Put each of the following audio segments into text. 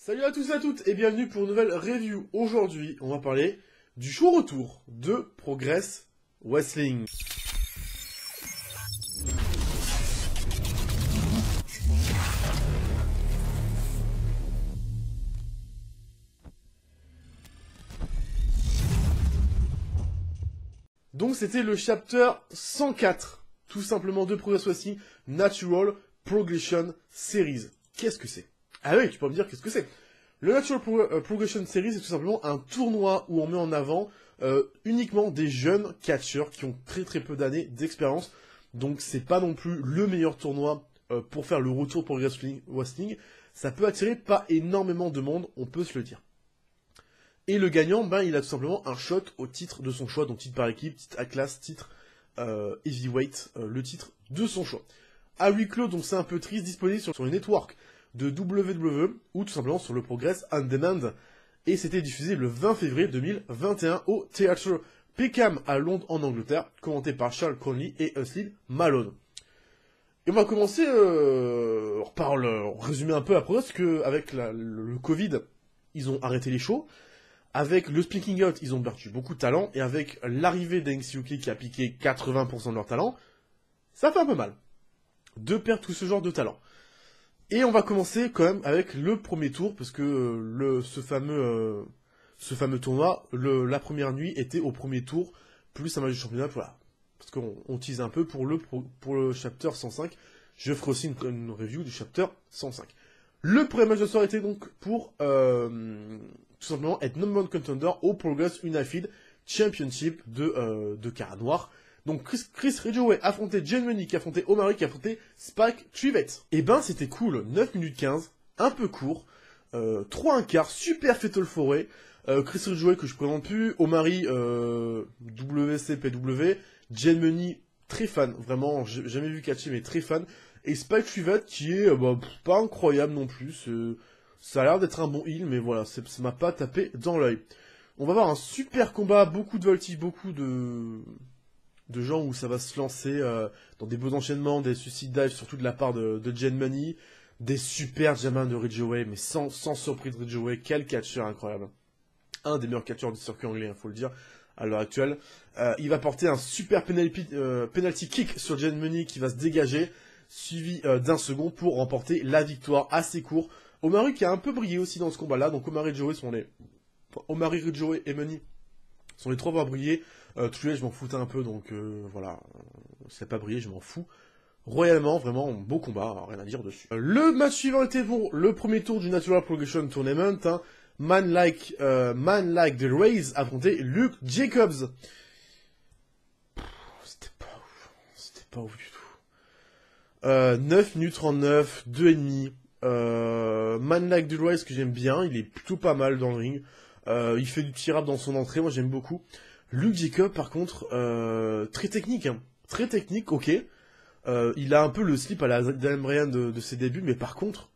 Salut à tous et à toutes et bienvenue pour une nouvelle review. Aujourd'hui, on va parler du show retour de Progress Wrestling. Donc c'était le chapter 104, tout simplement de Progress Wrestling Natural Progression Series. Qu'est-ce que c'est? Ah oui, tu peux me dire qu'est-ce que c'est? Le Natural Progression Series, c'est tout simplement un tournoi où on met en avant uniquement des jeunes catcheurs qui ont très peu d'années d'expérience. Donc c'est pas non plus le meilleur tournoi pour faire le retour de Progress Wrestling. Ça peut attirer pas énormément de monde, on peut se le dire. Et le gagnant, il a tout simplement un shot au titre de son choix, donc titre par équipe, titre A-Class, titre Heavyweight, le titre de son choix. À huis clos, donc c'est un peu triste, disponible sur une network de WWE, ou tout simplement sur le Progress On Demand. Et c'était diffusé le 20 février 2021 au Theatre Peckham à Londres en Angleterre, commenté par Charles Conley et Husley Malone. Et on va commencer par résumer un peu la Progress, qu'avec le Covid, ils ont arrêté les shows. Avec le Speaking Out, ils ont perdu beaucoup de talent, et avec l'arrivée d'NXT UK qui a piqué 80% de leur talent, ça fait un peu mal de perdre tout ce genre de talent. Et on va commencer quand même avec le premier tour, parce que ce fameux tournoi, la première nuit était au premier tour, plus un match de championnat, voilà. Parce qu'on tease un peu pour le chapter 105, je ferai aussi une review du chapter 105. Le premier match de soir était donc pour tout simplement être number one contender au Progress Unified Championship de Cara Noir. Donc Chris Ridgeway affrontait Jen Money, qui affrontait Omari, qui affrontait Spike Trivette. Et c'était cool, 9 minutes 15, un peu court, 3-1/4, super Fatal Foray. Chris Ridgeway que je présente plus, Omari WCPW, Jen Money, très fan, vraiment, j'ai jamais vu catcher mais très fan. Et Spike Trivette qui est pas incroyable non plus, ça a l'air d'être un bon heal, mais voilà, ça m'a pas tapé dans l'œil. On va avoir un super combat, beaucoup de voltige, beaucoup de gens où ça va se lancer dans des beaux enchaînements, des suicide dives, surtout de la part de Jen Money, des super jamins de Ridgeway, mais sans surprise Ridgeway, quel catcheur incroyable. Un des meilleurs catcheurs du circuit anglais, faut le dire, à l'heure actuelle. Il va porter un super penalty kick sur Jen Money qui va se dégager, suivi d'un second pour remporter la victoire assez court. Omari qui a un peu brillé aussi dans ce combat-là, donc Omari Ridgeway et Money sont les trois à avoir brillé. Trulé, je m'en foutais un peu, donc voilà, ça n'a pas brillé, je m'en fous. Royalement, vraiment, beau combat, rien à dire dessus. Le match suivant était pour le premier tour du Natural Progression Tournament, hein. Man Like the Rays affrontait Luke Jacobs. C'était pas ouf du tout. 9 minutes 39, 2,5. Man Like the Rays que j'aime bien, il est plutôt pas mal dans le ring. Il fait du tir-up dans son entrée, moi j'aime beaucoup. Luke Jacob, par contre, très technique, hein. Très technique, ok. Il a un peu le slip à la Daniel Bryan de ses débuts, mais par contre,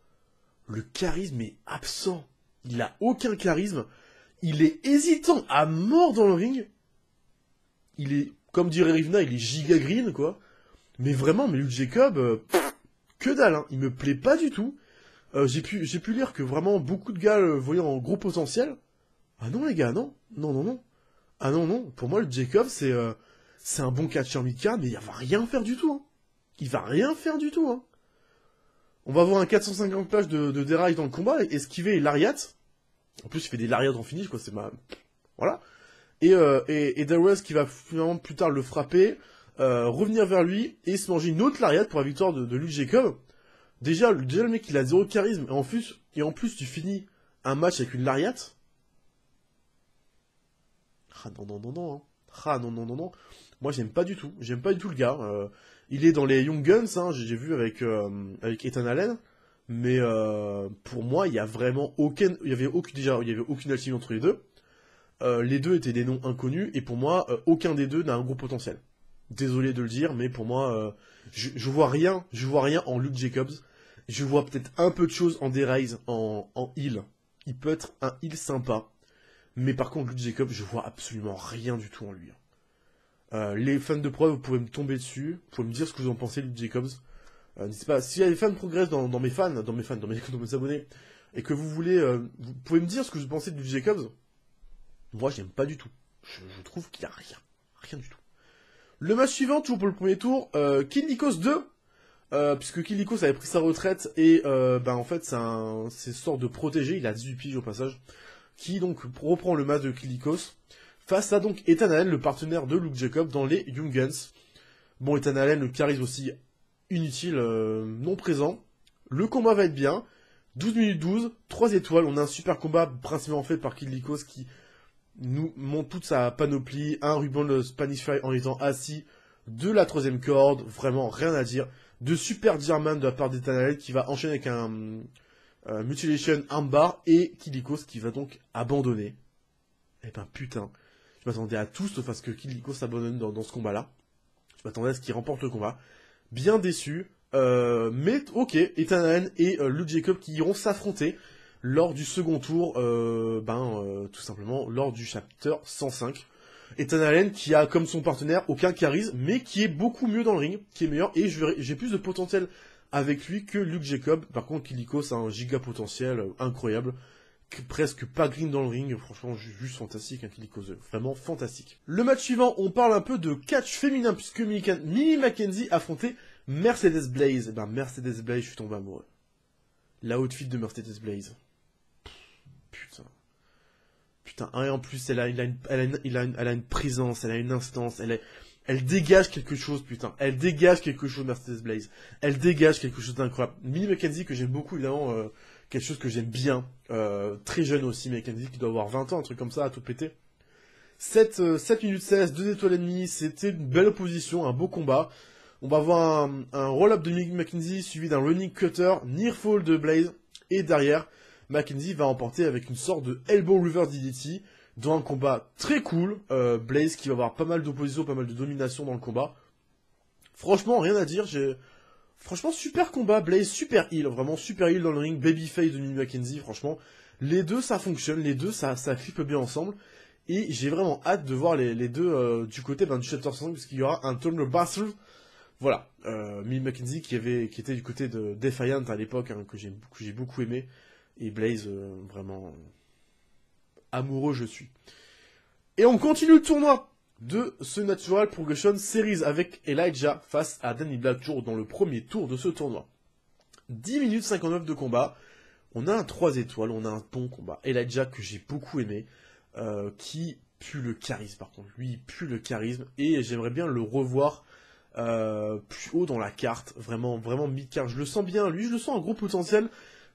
le charisme est absent. Il a aucun charisme. Il est hésitant à mort dans le ring. Il est, comme dirait Rivna, il est giga green, quoi. Mais vraiment, Luke Jacob, que dalle, hein. Il me plaît pas du tout. J'ai pu lire que vraiment beaucoup de gars le voyaient en gros potentiel. Ah non les gars, non. Ah non, pour moi le Jacob c'est un bon catcheur mid-card, mais il va rien faire du tout, hein. Il va rien faire du tout, hein. On va avoir un 450 plages de déraille dans le combat, esquiver et lariat. En plus il fait des lariats en finish, quoi, voilà. Et Darius qui va finalement plus tard le frapper, revenir vers lui, et se manger une autre lariat pour la victoire de Luke Jacob. Déjà le mec il a zéro charisme, et en plus tu finis un match avec une lariat. Ah non. Hein. Ah non. Moi j'aime pas du tout le gars. Il est dans les Young Guns, hein, j'ai vu avec Ethan Allen, mais pour moi il y a vraiment il y avait aucune alchimie entre les deux. Les deux étaient des noms inconnus, et pour moi aucun des deux n'a un gros potentiel. Désolé de le dire, mais pour moi je vois rien en Luke Jacobs. Je vois peut-être un peu de choses en D-Rise, en heal. Il peut être un heal sympa. Mais par contre, Luke Jacob, je vois absolument rien du tout en lui. Les fans de Pro, vous pouvez me tomber dessus. Vous pouvez me dire ce que vous en pensez, Luke Jacobs. N'hésitez pas. S'il y a des fans de Progress dans mes abonnés, et que vous voulez... vous pouvez me dire ce que vous pensez du Jacobs. Moi, j'aime pas du tout. Je trouve qu'il y a rien. Rien du tout. Le match suivant, toujours pour le premier tour, Kid Lycos 2. Puisque Kid Lycos avait pris sa retraite, et en fait, c'est sorte de protégé, il a 18 piges au passage, qui donc reprend le match de Kid Lycos, face à donc Ethan Allen, le partenaire de Luke Jacob dans les Young Guns. Bon, Ethan Allen, le charisme aussi inutile, non présent. Le combat va être bien. 12 minutes 12, 3 étoiles. On a un super combat principalement fait par Kid Lycos qui nous montre toute sa panoplie. Un ruban de Spanish Fly en étant assis de la troisième corde. Vraiment rien à dire. De super German de la part d'Ethan Allen qui va enchaîner avec un Mutilation Armbar. Et Kid Lycos qui va donc abandonner. Eh ben putain. Je m'attendais à tout sauf à ce que Kid Lycos abandonne dans ce combat-là. Je m'attendais à ce qu'il remporte le combat. Bien déçu. Mais ok, Ethan Allen et Luke Jacob qui iront s'affronter lors du second tour, tout simplement lors du chapter 105. Ethan Allen qui a comme son partenaire aucun charisme, mais qui est beaucoup mieux dans le ring, qui est meilleur, et j'ai plus de potentiel avec lui que Luke Jacob. Par contre, Kid Lycos a un giga potentiel incroyable. Presque pas green dans le ring, franchement juste fantastique, Kid Lycos, vraiment fantastique. Le match suivant, on parle un peu de catch féminin, puisque Millie Mackenzie affrontait Mercedes Blaze. Eh ben Mercedes Blaze, je suis tombé amoureux. La outfit de Mercedes Blaze. Putain. Putain, et en plus, elle a une présence, elle a une instance, elle dégage quelque chose, putain. Elle dégage quelque chose, Mercedes Blaze. Elle dégage quelque chose d'incroyable. Millie Mackenzie, que j'aime beaucoup, évidemment, quelque chose que j'aime bien. Très jeune aussi, Mackenzie, qui doit avoir 20 ans, un truc comme ça, à tout péter. 7 minutes 16, 2 étoiles et demie, c'était une belle opposition, un beau combat. On va voir un roll-up de Millie Mackenzie, suivi d'un running cutter, near fall de Blaze, et derrière, Mackenzie va remporter avec une sorte de elbow reverse DDT, dans un combat très cool. Blaze qui va avoir pas mal d'opposition, pas mal de domination dans le combat. Franchement, rien à dire, franchement, super combat, Blaze, super heal, vraiment super heal dans le ring, babyface de Millie Mackenzie, franchement. Les deux, ça fonctionne, les deux, ça clippe bien ensemble. Et j'ai vraiment hâte de voir les deux du côté du chapter 5, parce qu'il y aura un Turner Battle. Voilà, Millie Mackenzie qui était du côté de Defiant à l'époque, hein, que j'ai beaucoup aimé. Et Blaze, vraiment amoureux je suis. Et on continue le tournoi de ce Natural Progression Series avec Elijah face à Danny Black, toujours dans le premier tour de ce tournoi. 10 minutes 59 de combat. On a un 3 étoiles, on a un bon combat. Elijah que j'ai beaucoup aimé, qui pue le charisme par contre. Lui, il pue le charisme et j'aimerais bien le revoir plus haut dans la carte. Vraiment, vraiment mid-card. Je le sens bien, lui, je le sens un gros potentiel.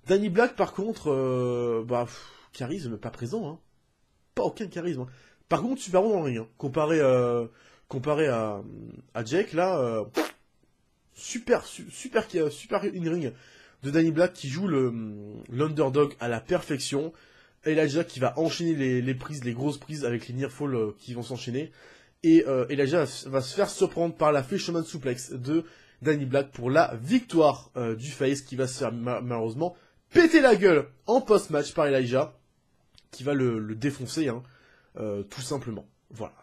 Danny Black, par contre, charisme pas présent, hein. Pas aucun charisme. Hein. Par contre, super bon dans le ring. Hein. Comparé à Jake, là, super in-ring de Danny Black qui joue l'underdog à la perfection. Elijah qui va enchaîner les prises, les grosses prises avec les near fall qui vont s'enchaîner. Et Elijah va se faire surprendre par la Fisherman Suplex de Danny Black pour la victoire du face qui va se faire malheureusement péter la gueule en post-match par Elijah, qui va le défoncer, hein, tout simplement. Voilà,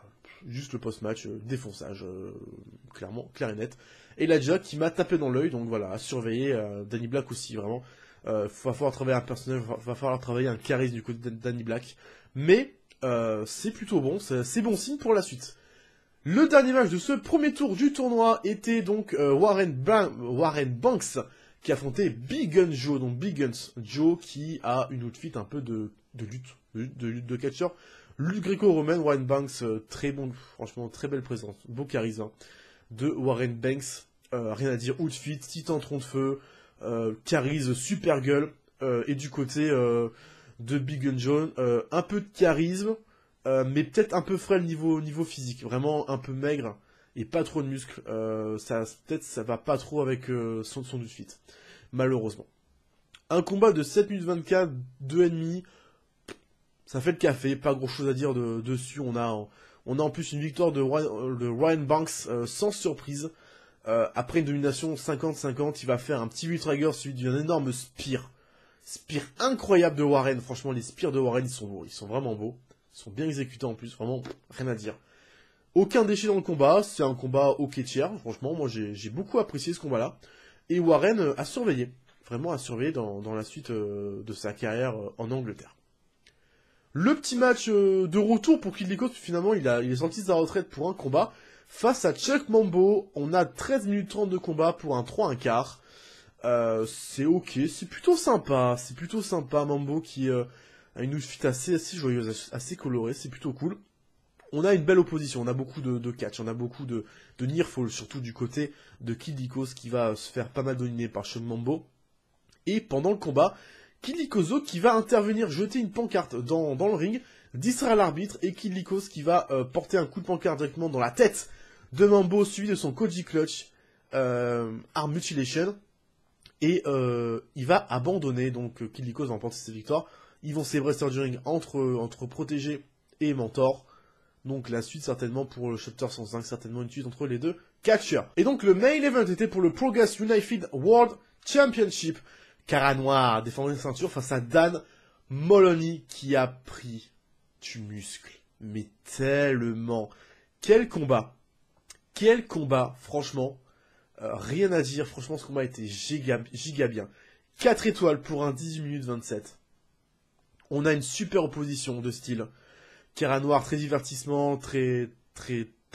juste le post-match, défonçage, clairement, clair et net. Elijah qui m'a tapé dans l'œil, donc voilà, à surveiller. Danny Black aussi, vraiment. Va falloir travailler un personnage, va falloir travailler un charisme du côté de Danny Black. Mais c'est plutôt bon, c'est bon signe pour la suite. Le dernier match de ce premier tour du tournoi était donc Warren Banks qui affrontait Big Guns Joe, donc Big Guns Joe qui a une outfit un peu de lutte de catcheur. Lutte gréco-romaine, Warren Banks, très bon, franchement, très belle présence, beau charisme hein, de Warren Banks, rien à dire, outfit, titan tronc de feu, charisme, super gueule, et du côté de Big Gun Joe, un peu de charisme, mais peut-être un peu frêle niveau physique, vraiment un peu maigre, et pas trop de muscles, peut-être ça va pas trop avec son outfit, malheureusement. Un combat de 7 minutes 24, 2 ennemis, ça fait le café, pas grand chose à dire dessus, on a en plus une victoire de Ryan Banks sans surprise, après une domination 50-50, il va faire un petit 8 trigger suivi d'un énorme spear incroyable de Warren, franchement les spears de Warren ils sont beaux, ils sont vraiment beaux, ils sont bien exécutés en plus, vraiment rien à dire. Aucun déchet dans le combat, c'est un combat ok tiers, franchement moi j'ai beaucoup apprécié ce combat là, et Warren a surveillé, vraiment à surveiller dans la suite de sa carrière en Angleterre. Le petit match de retour pour Kid Lycos, finalement il est sorti de sa retraite pour un combat. Face à Chuck Mambo, on a 13 minutes 30 de combat pour un 3-1/4. C'est ok, c'est plutôt sympa, Mambo qui a une outfit assez joyeuse, assez colorée, c'est plutôt cool. On a une belle opposition, on a beaucoup de catch, on a beaucoup de near fall, surtout du côté de Kid Lycos qui va se faire pas mal dominer par Chuck Mambo. Et pendant le combat, Kid Lycos qui va intervenir, jeter une pancarte dans le ring, distraire l'arbitre, et Kid Lycos qui va porter un coup de pancarte directement dans la tête de Mambo, suivi de son Koji Clutch, Arm Mutilation, et il va abandonner, donc Kid Lycos va emporter ses victoires. Ils vont s'ébrester du ring entre protégé et mentor. Donc la suite certainement pour le chapter 105, certainement une suite entre les deux catchers. Et donc le main event était pour le Progress Unified World Championship. Cara Noir défendait une ceinture face à Dan Moloney qui a pris du muscle. Mais tellement. Quel combat, franchement. Rien à dire, franchement ce combat était giga bien. 4 étoiles pour un 18 minutes 27. On a une super opposition de style. Cara Noir, très divertissement,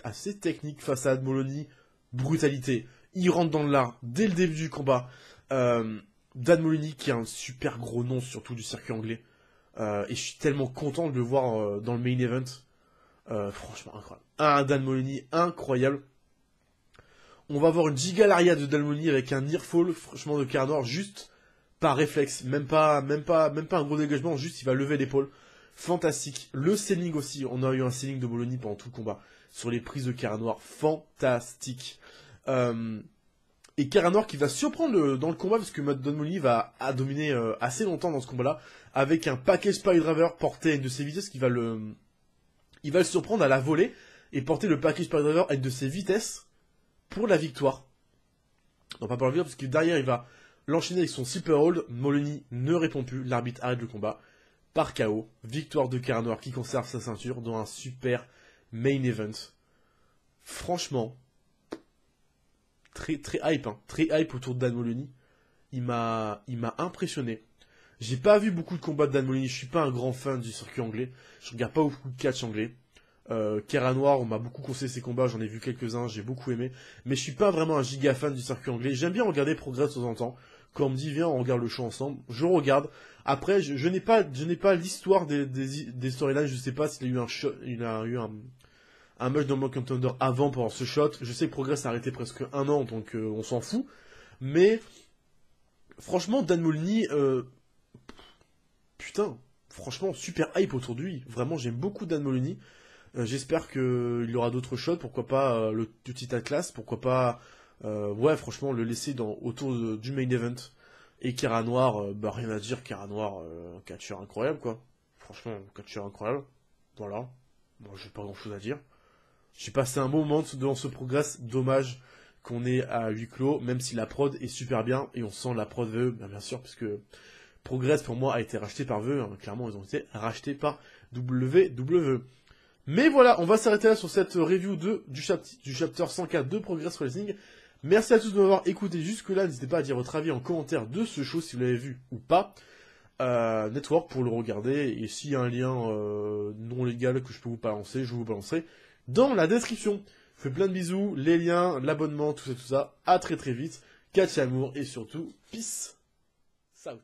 assez technique face à Dan Moloney, brutalité. Il rentre dans l'art dès le début du combat. Dan Moloney qui a un super gros nom, surtout du circuit anglais. Et je suis tellement content de le voir dans le main event. Franchement, incroyable. Un Dan Moloney incroyable. On va avoir une giga lariat de Dan Moloney avec un near fall, franchement, de Cara Noir, juste par réflexe. Même pas un gros dégagement, juste il va lever l'épaule. Fantastique. Le selling aussi, on a eu un selling de Moloney pendant tout le combat. Sur les prises de Cara Noir, fantastique. Et Cara Noir qui va surprendre dans le combat, parce que Dan Moloney va dominer assez longtemps dans ce combat-là, avec un package pile driver porté à une de ses vitesses qui va le surprendre à la volée, et porter le package pile driver à une de ses vitesses pour la victoire. Non, pas pour la victoire, parce que derrière il va l'enchaîner avec son super hold. Moloney ne répond plus, l'arbitre arrête le combat. Par KO, victoire de Cara Noir qui conserve sa ceinture dans un super main event. Franchement, très hype, hein. Très hype autour de Dan Moloney. Il m'a impressionné. J'ai pas vu beaucoup de combats de Dan Moloney, je suis pas un grand fan du circuit anglais. Je regarde pas beaucoup de catch anglais. Cara Noir, on m'a beaucoup conseillé ses combats, j'en ai vu quelques-uns, j'ai beaucoup aimé. Mais je suis pas vraiment un giga fan du circuit anglais. J'aime bien regarder Progress de temps en temps. Quand on me dit viens on regarde le show ensemble, je regarde. Après je n'ai pas l'histoire des storylines, je sais pas s'il a eu un match dans Mock Contender avant pendant ce shot. Je sais que Progress a arrêté presque 1 an, donc on s'en fout. Mais franchement Dan Moloney, putain, franchement super hype autour de lui. Vraiment j'aime beaucoup Dan Moloney. J'espère qu'il y aura d'autres shots, pourquoi pas le titre Atlas, pourquoi pas ouais franchement le laisser autour du main event. Et Cara Noir, rien à dire, Cara Noir, catcheur incroyable quoi. Franchement, catcheur incroyable. Voilà. Moi j'ai pas grand chose à dire. J'ai passé un bon moment dans ce Progress, dommage qu'on est à huis clos, même si la prod est super bien, et on sent la prod VE, bien sûr, puisque Progress pour moi a été racheté par VE, hein. Clairement ils ont été rachetés par WWE. Mais voilà, on va s'arrêter là sur cette review du chapter 104 de Progress Wrestling. Merci à tous de m'avoir écouté jusque-là. N'hésitez pas à dire votre avis en commentaire de ce show si vous l'avez vu ou pas. Network pour le regarder. Et s'il y a un lien non légal que je peux vous balancer, je vous balancerai dans la description. Je vous fais plein de bisous, les liens, l'abonnement, tout ça. À très vite. Catch amour et surtout, peace out.